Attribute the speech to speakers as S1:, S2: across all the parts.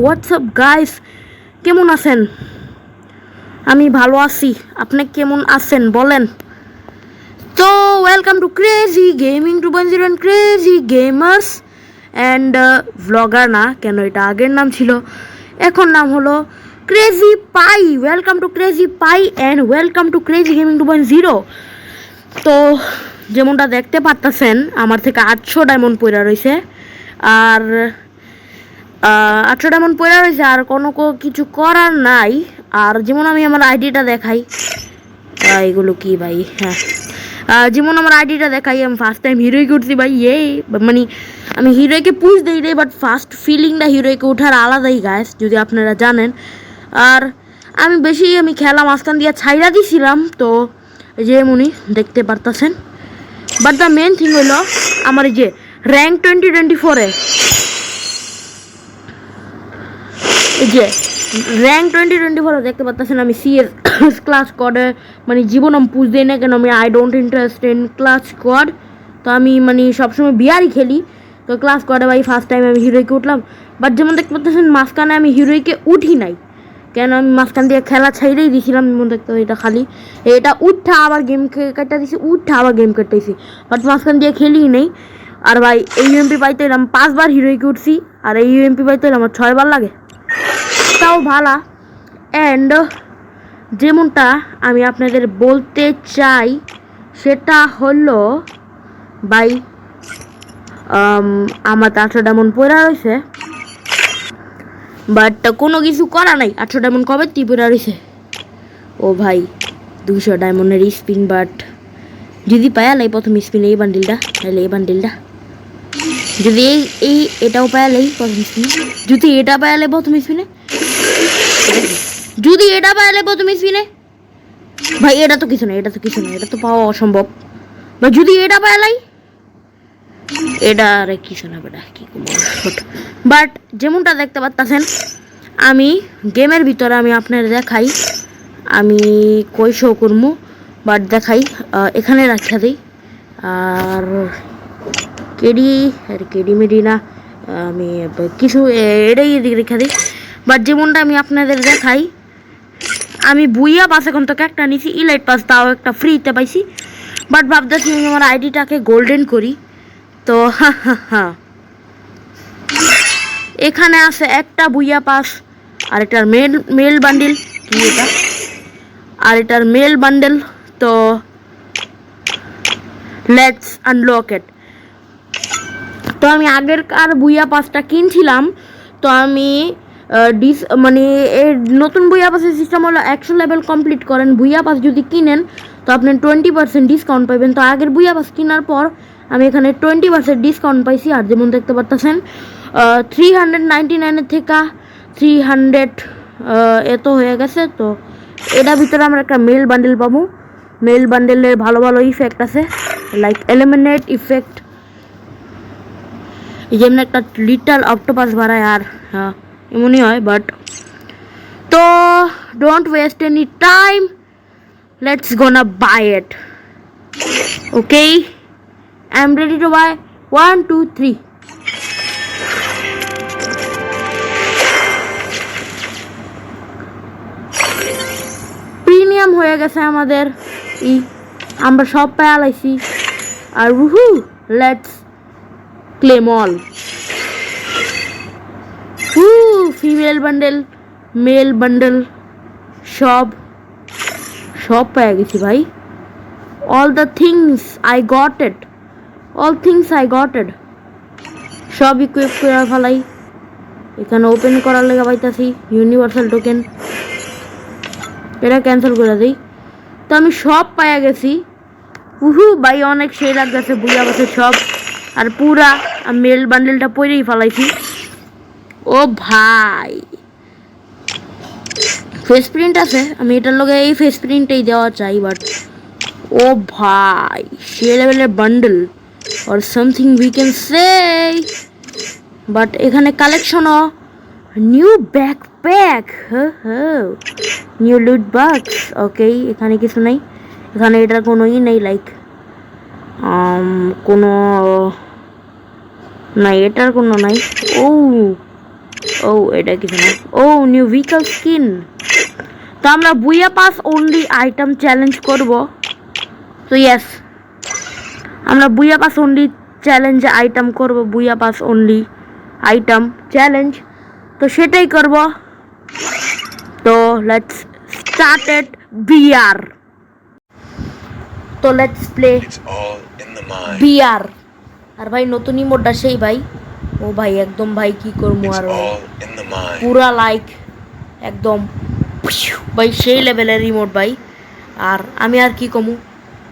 S1: WhatsApp guys, কেমন আছেন? আমি ভালো আছি, আপনি কেমন আছেন বলেন? তো welcome to crazy gaming 2.0 and crazy gamers and vlogger. না কেন, এটা আগের নাম ছিল, এখন নাম হলো crazy pi. Welcome to crazy pi and welcome to crazy gaming 2.0। তো যেমনটা দেখতে পারতেছেন, আমার থেকে 800 ডায়মন্ড পড়া রয়েছে, আর 800 ডায়মন্ড পড়া রয়েছে, আর কোনো কিছু করার নাই। আর যেমন আমি আমার আইডিটা দেখাই, এগুলো কি ভাই? হ্যাঁ, যেমন আমার আইডিটা দেখাই, আমি ফার্স্ট টাইম হিরোইকে উঠছি ভাই। মানে আমি হিরোইকে পুশ দিই রে, বাট ফার্স্ট ফিলিংটা হিরোইকে ওঠার আলাদাই গাইস, যদি আপনারা জানেন। আর আমি খেলা মাঝখান দিয়ে ছাইরা দিছিলাম, তো যেমনই দেখতে পারতেছেন। বাট দ্য মেন থিং হইল আমার এই যে র্যাঙ্ক 2024-এ, এই যে র্যাঙ্ক 2024 দেখতে পাচ্ছেন, আমি সিএস ক্লাস স্কোয়াডে মানে জীবন আমি পুষ দিই না, কেন আমি I don't interest in class squad. তো আমি মানে সবসময় বিয়ারই খেলি। তো ক্লাস স্কোয়াডে ভাই ফার্স্ট টাইম আমি হিরোইকে উঠলাম। বাট যেমন দেখতে পাচ্ছেন, মাঝখানে আমি হিরোইকে উঠি নাই, কেন আমি মাঝখান দিয়ে খেলা ছাইড়েই দিয়েছিলাম। যেমন দেখতে এটা খালি এটা উঠা আবার গেম কাটা দিছি, উঠা আবার গেম কাটাইছি, বাট মাঝখান দিয়ে খেলি নেই। আর ভাই এই ইউএমপি পাইতে এলাম 5 বার হিরোইকে উঠছি, আর এই ইউএমপি পাইতে এলাম আমার 6 বার লাগে, তাও ভালা। অ্যান্ড যেমনটা আমি আপনাদের বলতে চাই সেটা হলো ভাই, আমার 800 ডায়মন্ড পড়া রয়েছে, বাট কোনো কিছু করা নাই। 800 ডায়মন্ড কবে পড়া রয়েছে? ও ভাই 200 ডায়মন্ডের স্পিন, বাট যদি পায়ালাই প্রথম স্পিনে এই বান্ডিলটা, তাহলে এই বান্ডিলটা যদি এটাও পায়ালাই প্রথম স্পিনে, যদি এটা পায়ালে প্রথম স্পিনে, যদি এটা পায়ালে প্রথম স্পিনে, ভাই এটা তো কিছু না, এটা তো পাওয়া অসম্ভব। বা যদি এটা পায়ালাই, এটা আরে কিছু না বেটা, কি বাট যেমনটা দেখতে পাচ্ছেন, আমি গেমের ভিতরে আমি আপনার দেখাই, আমি কই শো করবো, বাট দেখাই এখানে রাখা দিই। আর কেডি মেডি না, আমি কিছু এটাই রেখা দিই। বাট যেমনটা আমি আপনাদের দেখাই, আমি বুইয়া পাস এখন তো একটা নিছি, ইলাইট পাস তাও একটা ফ্রিতে পাইছি। বাট ভাবতেছি আমি আমার আইডিটাকে গোল্ডেন করি। তো এখানে আছে একটা বুইয়া পাস, আর এটার মেল বান্ডিল, কি এটা, আর এটার মেল বান্ডেল। তো লেটস আনলক ইট। তো আমি আগের কার বুইয়া পাসটা কিনছিলাম, তো আমি মানে এর নতুন বুইয়া পাসের সিস্টেম হলো 100 লেভেল কমপ্লিট করেন বুইয়া পাস যদি কিনেন, তো আপনি 20% ডিসকাউন্ট পাবেন। তো আগের বুইয়া পাস কেনার পর আমি এখানে 20% ডিসকাউন্ট পাইছি। আর যেমন দেখতে পাচ্ছেন 399 থেকে 300 এত হয়ে গেছে। তো এটার ভিতরে আমরা একটা মেল বান্ডেল পাবো। মেল বান্ডেলের ভালো ভালো ইফেক্ট আছে, লাইক এলিমিনেট ইফেক্ট, যেমন একটা লিটল অক্টোপাস বাড়ায়, আর হ্যাঁ এমনই হয়। বাট তো don't waste any time, let's gonna buy it. Okay, I am ready to buy. 1 2 3। Premium হয়ে গেছে আমাদের, আমরা সব পেয়ালাইছি। আর let's claim all. Female bundle, male bundle সব পেয়ে গেছি ভাই। All the things I got it, সব ইকুইপ করে ফেলাই। এখানে ওপেন করার লেগে পাইতাছি ইউনিভার্সাল টোকেন, এটা ক্যান্সেল করে দিই। তো আমি সব পাইয়া গেছি। ভাই অনেক সেই লাগতেছে বুঝা গেছে সব। আর পুরা মেল বান্ডেলটা পরেই ফেলাইছি। ও ভাই ফেস প্রিন্ট আছে, আমি এটার লগে এই ফেস প্রিন্টটাই দেওয়া চাই। বাট ও ভাই সে লেভেলের bundle or something we can say. But এখানে কালেকশনও new backpack, new loot box. Okay, এখানে কিছু নেই, এখানে এটার কোনো নেই, লাইক কোনো না এটার কোনো নাই। ও ও এটা কিছু না। ও নিউ ভেহিকল স্কিন। তো আমরা বুয়া পাস অনলি আইটেম চ্যালেঞ্জ করব। তো ইয়েস, আমরা বুয়া পাস অনলি চ্যালেঞ্জ আইটেম করব, বুয়া পাস অনলি আইটেম চ্যালেঞ্জ। তো সেটাই করব। তো লেটস স্টার্ট ইট বিআর। তো লেটস প্লে বিআর। আর ভাই নতুন ইমোটটা সেই ভাই, ও ভাই একদম ভাই কি করবো আর ভাই পুরা লাইক একদম ভাই সেই লেভেলের রিমোট ভাই। আর আমি আর কি কমু,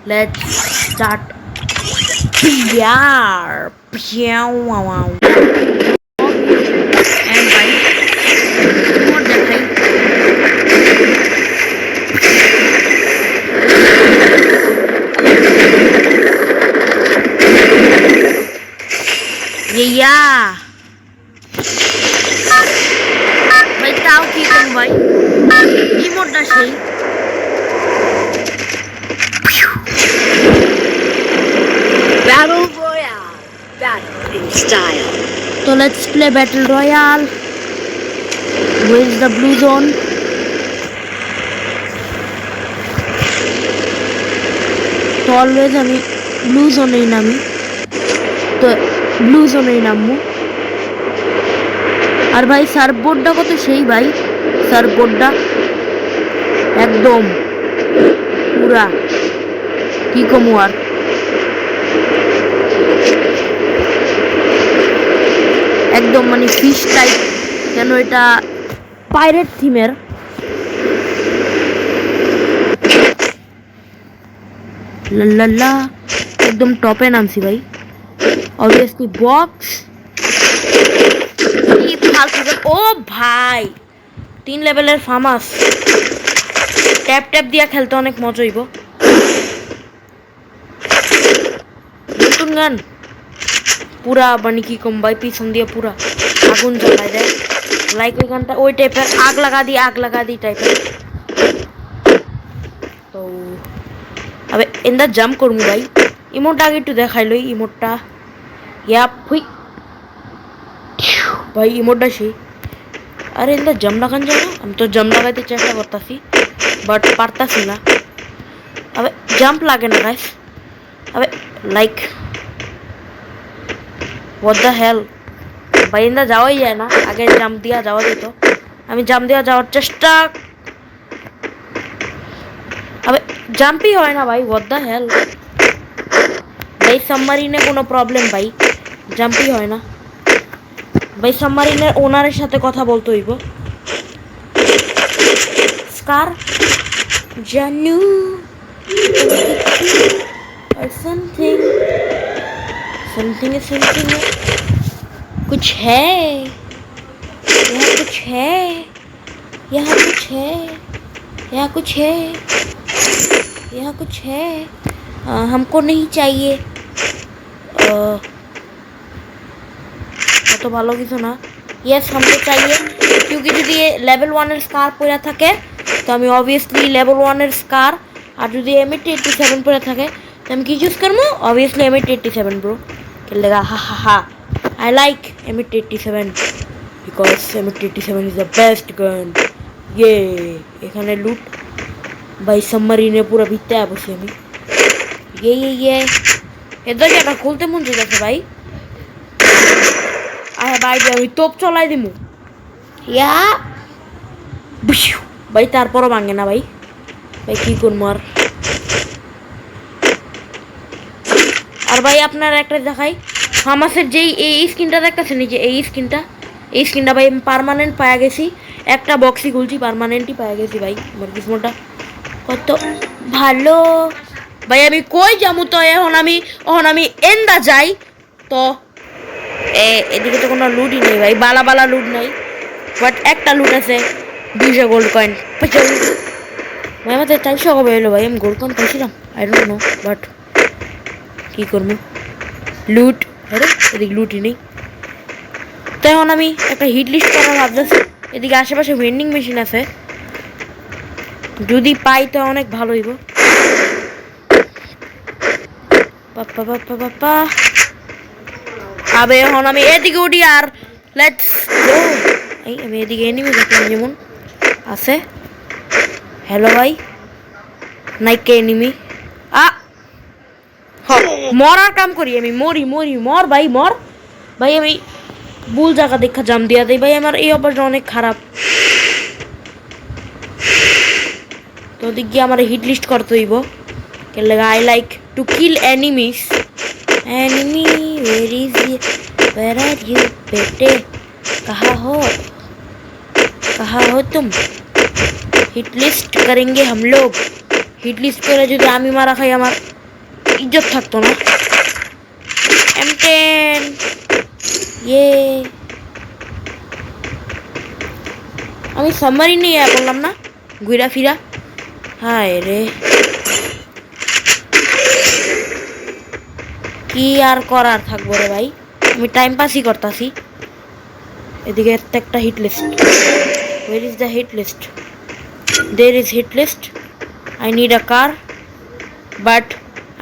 S1: লেটস স্টার্ট বিআর। এন্ড ভাই রিমোট দেখাই। ইয়া ভাই তাও কি করবো ভাই, রিমোটটা সেই।
S2: Battle Royale. Battle in style.
S1: So let's play Battle Royale. Where is the blue zone? তো অলওয়েজ আমি ব্লু জোনেই নামি, তো ব্লু জোনেই নামবো। আর ভাই সার্ফবোর্ডটা কত সেই ভাই, সার্ফবোর্ডটা একদম পুরা কি কমু আর। একদম মানে ফিশ টাইপ, কেন এটা পাইরেট থিমের। লাল্লা একদম টপে নামছি ভাই। Obviously box. ও ভাই 3 লেভেলের ফার্মাস, ট্যাপ ট্যাপ দিয়া খেলতে অনেক মজা হইব। নতুন গান পুরা মানে কি কম ভাই, পিছন দিয়ে পুরা আগুন জ্বালাই দেয়, লাইক ওই গানটা ওই টাইপের, আগ লাগা দি টাইপের। তো আবে এন্দা জাম্প করবো ভাই, ইমোটটা আগে একটু দেখাই লই। ইমোটটা ইয়া হুই ভাই, ইমোটটা সেই। আরে এন্দা জাম্প লাগান যায় না, আমি তো জাম্প লাগাইতে চেষ্টা করতেছি বাট পারতাছি না। আবে জাম্প লাগে না গাইস, আবে লাইক হোয়াট দ্য হেল ভাই, এন্দা যাওয়াই যায় না। আগে জাম্প দিয়া যাওয়া যেত, আমি জাম্প দিয়া যাওয়ার চেষ্টা, আবে জাম্পই হয় না ভাই, হোয়াট দ্য হেল ভাই। সাবমারিনে কোনো প্রবলেম ভাই, জাম্পই হয় না ভাই। সাবমারিনের ওনারের সাথে কথা বলতে হইব। স্কার জানু और समथिंग कुछ है, यहाँ कुछ है, यहाँ कुछ है, यहाँ कुछ है, यहाँ कुछ है। हमको नहीं चाहिए। तो ভালো কিছু না। ইয়েস हमको चाहिए, क्योंकि যদি লেভেল 1 এর স্কার পরে থাকে তো আমি অবভিয়াসলি লেভেল 1 এর স্কার, আর যদি M87 পরে থাকে তো আমি কি চুজ করবো, অবভিয়াসলি M87 ব্রো। খেলেগা হা হা হা। I like M87 because M87 is the best gun. ये এখানে লুট ভাই, সাবমারিনে পুরো ভিতরে বসে আমি। ये এদের জায়গা খুলতে মন যাচ্ছে ভাই। আরে ভাই আমি তোপ চলাই দিমু ইয়া ভাই, তারপরও ভাঙে না ভাই। ভাই কি করবো আর। আর ভাই আপনার একটা দেখাই, হামাসের যেই এই স্কিনটা দেখতেছেন, এই যে এই স্কিনটা ভাই আমি পার্মানেন্ট পাওয়া গেছি। একটা বক্সই খুলছি, পার্মানেন্টই পাওয়া গেছি ভাই। আমার কিসমটা কত ভালো ভাই। আমি কই যাবো তো, এখন আমি এন্দা যাই তো এদিকে তো কোনো লুটই নেই ভাই, বালা লুট নাই। বাট একটা লুট আছে 200 গোল্ড কয়েন। ভাই আমাদের 400 কবে এলো ভাই, আমি গোল্ড কয়েন পাইছিলাম, আই ডোন্ট নো। বাট কী করবো, লুট। আরে এদিকে লুটই নেই। তো এখন আমি একটা হিট লিস্ট করার ভাবতেছি। এদিকে আশেপাশে ভেন্ডিং মেশিন আছে, যদি পাই তো অনেক ভালো হইব। বাপ্পা আবে এখন আমি এদিকে উঠি আর লেটস গো। এই আমি এদিকে এনিমি দেখলাম যেমন আছে। হ্যালো ভাই, নাইকে এনিমি। আ মরার কাম করি আমি, মরি মরি মর ভাই মর ভাই। আমি ভুল জায়গা দেখা জাম দিয়া দেই ভাই, আমার এই অভ্যাসটা অনেক খারাপ। তো দিক গিয়ে আমার হিট লিস্ট করতে হইব। I like to kill enemies. Enemy, where is you? Where are you, बेटे? कहाँ हो तुम? हिट लिस्ट करेंगे हम लोग। हिट लिस्ट करे যদি আমি মারা খাই আমার ইজ্জত থাকতো না। M10 ये আমি সাবমারিনে ইয়া করলাম না ঘুরা ফিরা। হায় রে, কি আর করার থাকবো রে ভাই, আমি টাইম পাসই করতেছি। এদিকে একটা hit list. Where is the hit list? There is hit list. I need a car, but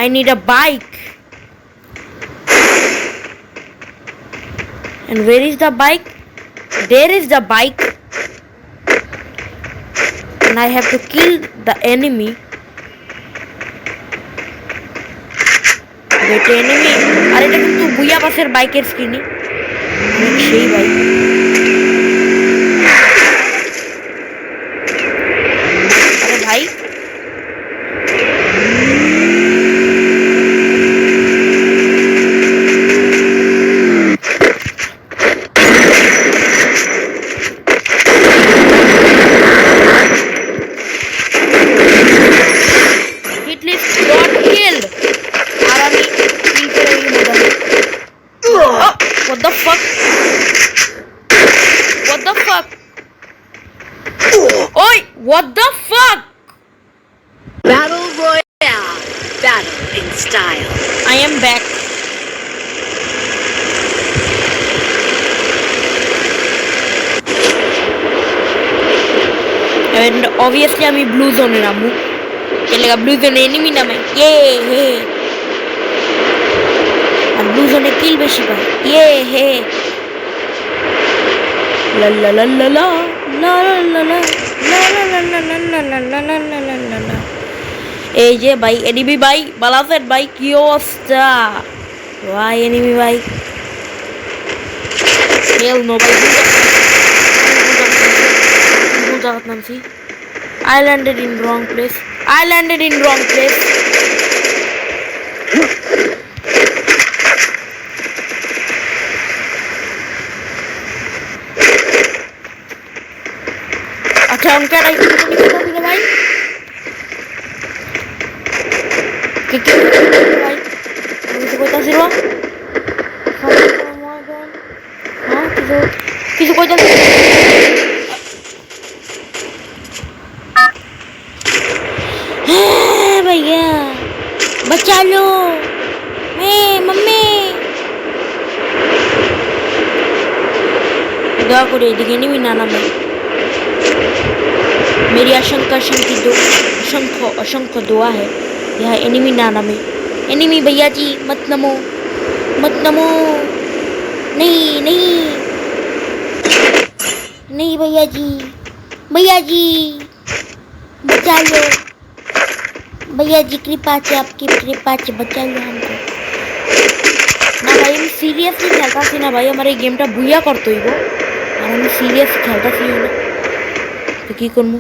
S1: I need a bike. And where is the bike? There is the bike. And I have to kill the enemy. বেটে enemy. আর এটা কিন্তু বুইয়া বাসের বাইকের স্ক্রিনই, সেই bike. আরে ভাই hit list not killed. আর আমি কি করে এই মজা। What the fuck? What the fuck? Oi, what the fuck?
S2: Battle Royale. Battle in style.
S1: I am back. And obviously আমি ব্লু জোনে নামু। কেলেগা ব্লু জোনে এনিমি নামে হে। আর ব্লু জোনে কিল বেশি পায় হে। লা লা লা লা লা লা লা লা লা। এই যে ভাই এনিমি ভাই বালাসেট ভাই, কি অবস্থা ভাই এনিমি ভাই। হেল নো ভাই, ভুল জায়গা নামছি। I landed in wrong place. अच्छा उनका भाई भाई मुझे कोई तस्वीर हाँ किसी कोई तस्वीर भैया बचा लो मम्मी दुआ करो दिखे नहीं भी नाना में मेरी असंख्य दुआ है। यह एनिमी नाना में एनिमी भैया जी मत नमो नहीं भैया जी बचा लो भैया जी, कृपा से आपकी कृपा से बचा लो हमको ना भाई। আমি সিরিয়াসলি খেলতাছি না ভাই, আমার এই গেমটা বুইয়া করতে হইব। আর আমি সিরিয়াস খেলতাছি না তো কি করবো।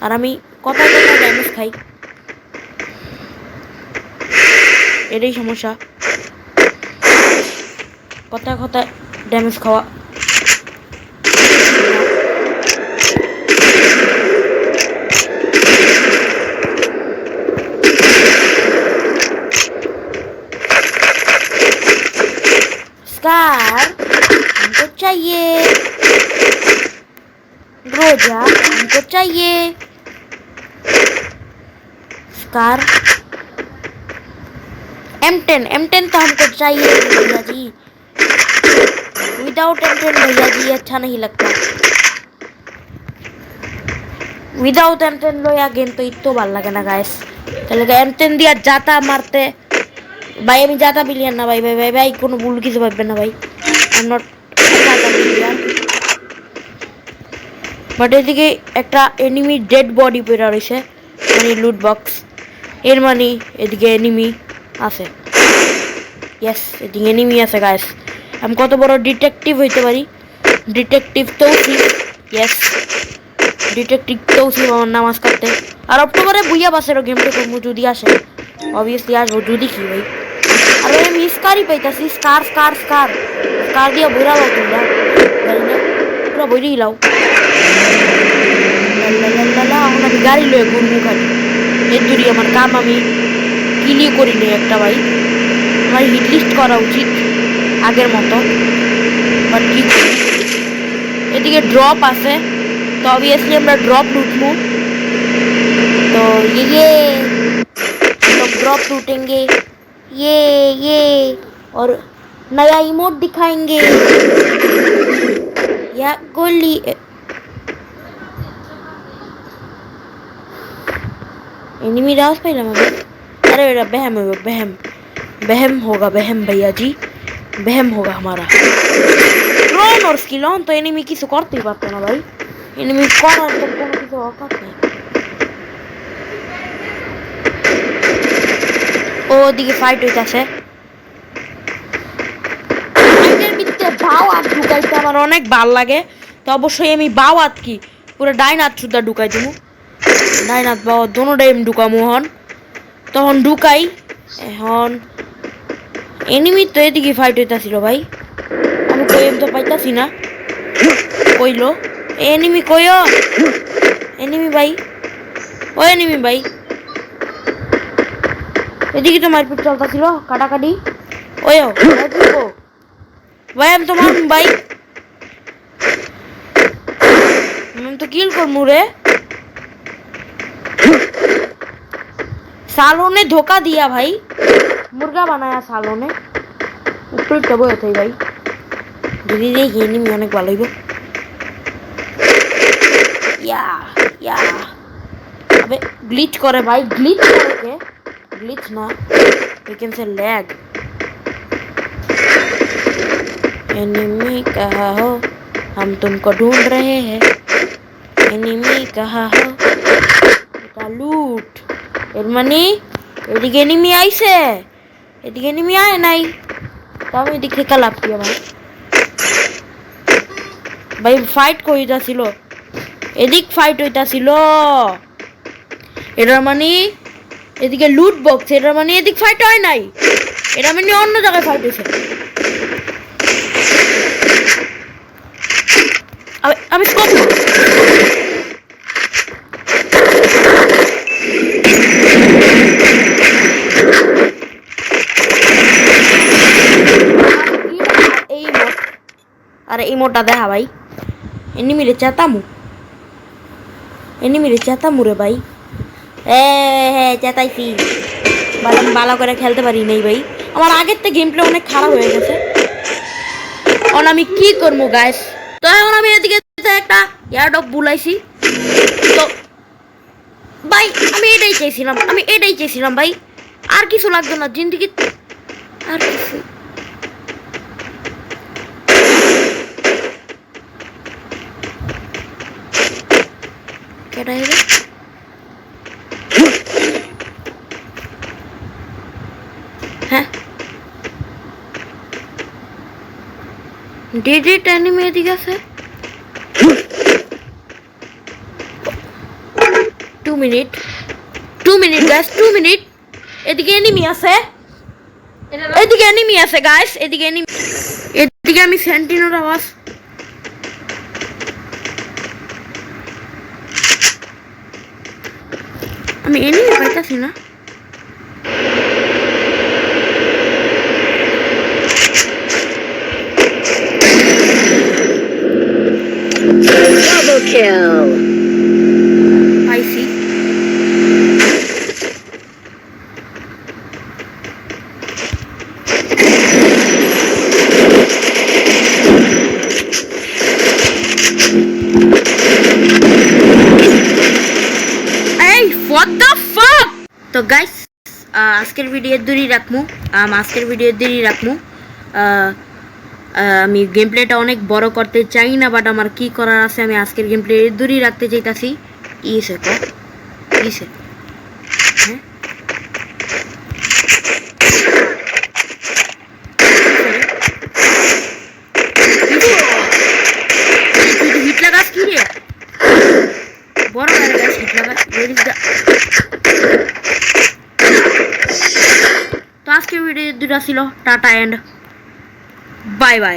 S1: আর আমি কথায় ড্যামেজ খাই, এটাই সমস্যা, কথায় ড্যামেজ খাওয়া। स्कार हमको चाहिए, रोजा हमको चाहिए, स्कार M10 तो हमको चाहिए भैया जी। विदाउट M10 भैया जी अच्छा नहीं लगता। विदाउट M10 लो या गेम तो इतो बाल लगे ना गाइस। चलेगा M10 दिया जाता मारते ভাই আমি জাতা বিলিয়ান না ভাই, ভাই ভাই ভাই কোনো ভুল কিছু ভাববেন না ভাই, আই এম নট জাতা বিলিয়ান। বাট এদিকে একটা এনিমি ডেড বডি পড়ে রয়েছে, মানে লুট বক্স, এর মানে এদিকে এনিমি আছে। ইয়েস, এদিকে এনিমি আছে গাইস। আমি কত বড় ডিটেকটিভ হইতে পারি, detective Tausif. Yes, detective Tausif আমার নাম আজকাতে। আর অক্টোবরে বুইয়া বাসেরও গেমটা করবো যদি আসে, অবভিয়াসলি আসবো যদি কি ভাই। আর ভাই আমি স্কারই পাইতাছি, স্কার স্কার স্কার স্কার দিয়ে বইরা লাও তোমরা, পুরো বইরেই লাও। এখন আমি গাড়ি লয়ে ঘুরবো খালি, এর দূরই আমার কাম আমি কিলিও করি নি একটা ভাই। আমার হিট লিস্ট করা উচিত আগের মতো, বাট কি করি। এদিকে ড্রপ আছে, তো অবভিয়াসলি আমরা ড্রপ লুটবো। तो ये लोग ड्रॉप लूटेंगे, ये और नया इमोट दिखाएंगे या गोली। एनिमी रास पाइला मैं, अरे बेटा बहम है, बहम बहम होगा, बहम भैया जी, बहम होगा हमारा। ड्रोन और स्किल ऑन तो एनिमी किसी करते ही पाते ना भाई, एनिमी कौन तो कोनो किसी औकात नहीं। ওদিকে ফাইট হইতাছে, ফাইটের ভিতরে বাওয়াত ঢুকাইতে আমার অনেক ভাল লাগে। তো অবশ্যই আমি বাওয়াত কি পুরো ডাইনাত সুদ্ধা ঢুকাই দেবো, ডাইনাত বাওয়াত দোনোটাই আমি ঢুকামো। হন তখন ঢুকাই। এখন এনিমি তো এদিকে ফাইট হইতাছিল ভাই, আমি কই তো পাইতাছি না, কইলো এনিমি কইও, এনিমি ভাই, ও এনিমি ভাই। এদিকে তো মারপিট চলতেছিল, কাটাকাটি। ওয়ো ভাই আমি তো মারুম ভাই, আমি তো কিল করমু রে। সালোনে ধোকা দিয়া ভাই, মুরগা বানায়া সালোনে উপরে টবো হতে ভাই। দিদি দেখি এনিমি অনেক ভালো হইব। ইয়া ইয়া আবে গ্লিচ করে ভাই, গ্লিচ করে কে? ग्लिच ना, we can say lag। Enemy कहाँ हो, हम तुमको ढूंढ रहे हैं, एनिमी कहाँ हो, এটা লুট এর মানে এদিকে এনিমি আইছে, এদিকে এনিমি আয় নাই, তো আমি এদিক থেকে লাভ কি আমার ভাই। ফাইট কইতাছিল, এদিক ফাইট হইতাছিল, এটার মানে এদিকে লুট বক্স, এটা মানে এদিক ফাইট হয় নাই, এটা মানে অন্য জায়গায় ফাইট হয়েছে। আমি স্কোপ এই মোট, আরে এই মোটটা দেখা ভাই, এনিমিরে চেতামু রে ভাই। হ্যাঁ চেতাইছি, ভালো করে খেলতে পারি নাই ভাই, আমার আগের থেকে গেম প্লে অনেক খারাপ হয়ে গেছে। এখন আমি কি করবো গাইস, তো এখন আমি এদিকে একটা এয়ারড্রপ বুলাইছি। তো ভাই আমি এটাই চেয়েছিলাম ভাই, আর কিছু লাগতো না জিন্দিগি, আর কিছু। কেটা হবে হ্যাঁ, ডিডিট এনিমি এদিকে আছে। 2 মিনিট গাইস, 2 মিনিট। এদিকে এনিমি আছে, গাইস, এদিকে আমি সেন্টিনোর আওয়াজ। আমি এনিমি পাইতাছি না।
S2: Double kill.
S1: I see. Hey, what the fuck? তো গাইস আজকের ভিডিও দূরই রাখবো। আজকের ভিডিও দিয়েই রাখবো। আমি গেম প্লেটা অনেক বড় করতে চাই না, বাট আমার কি করার আছে, আমি আজকের গেম প্লে দূরই রাখতে চাইতাছি। ইসে তো ইসে হ্যাঁ হিট লাগাস কি রে, বড় হয়ে গেছে হিট লাগা। তো আজকের ভিডিও দুটা ছিল। Tata and bye by.